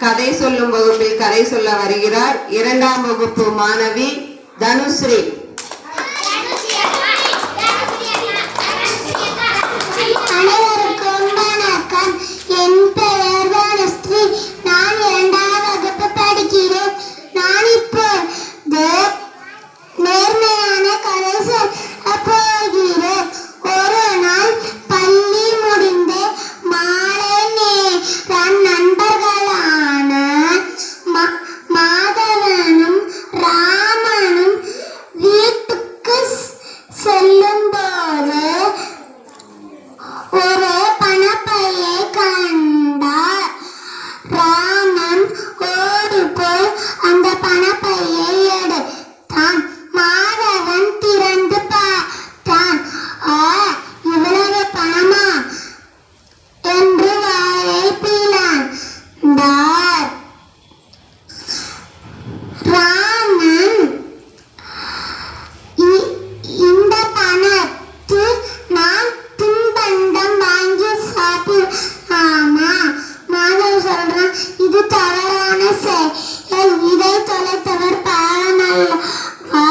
கதை சொல்லும் வகுப்பில் கதை சொல்ல வருகிறார் 2ஆம் வகுப்பு மாணவி தனுஸ்ரீ. அனைவருக்கும் வணக்கம். என் பெயர் தனுஸ்ரீ. நான் 2ஆம் வகுப்பு படிக்கிறேன். நான் இப்போ நேர்மையான கதை சொல்ல போகிறேன். ஒரு நாள் பள்ளி முடிந்து மாலை நேரம் நண்பர்களான மாதவனும் ராமனும் வீட்டுக்கு செல்லும் போது ஒரு பணப்பையை கண்டார். ராமன் ஓடி போய் அந்த பணப்பையை எடுத்தான். மாதவன் திறந்து பார்த்தான். இவ்வளவு பணமா என்று வாயை பிளந்தார். ராமன் இந்த பணத்தில் நான் தின்பண்டம் வாங்கி சாப்பிடலாமா? மாதவன் சொல்றான், இது தவறான செயல். இதை தொலைத்தவர் பாவம் அல்லவா?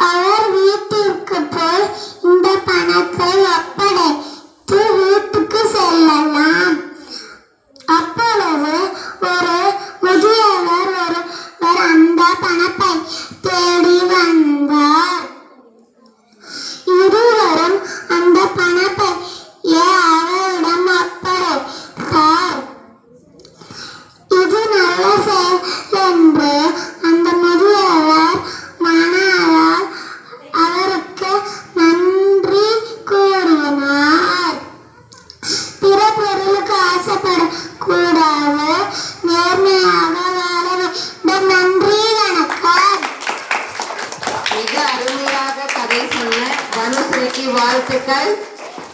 அவர் வீட்டிற்கு போய் இந்த பணத்தை ஒப்படைத்து வீட்டுக்கு செல்லலாம். அப்பொழுது ஒரு முதியவர் ஒருவர் அந்த பணத்தை தேடி வந்தார். இருவரும் அந்த பணப்பையை அவரிடம் ஒப்படைத்தார். இது நல்ல செயல் என்று அந்த முதியவர் மனதால் அவருக்கு நன்றி கூறினார். பிற பொருளுக்கு ஆசைப்படக்கூடாது, நேர்மையாக வாழ வேண்டும். நன்றி, வணக்கம். மிக அருமையாக கதை சொன்ன தனுஸ்ரீக்கு வாழ்த்துக்கள்.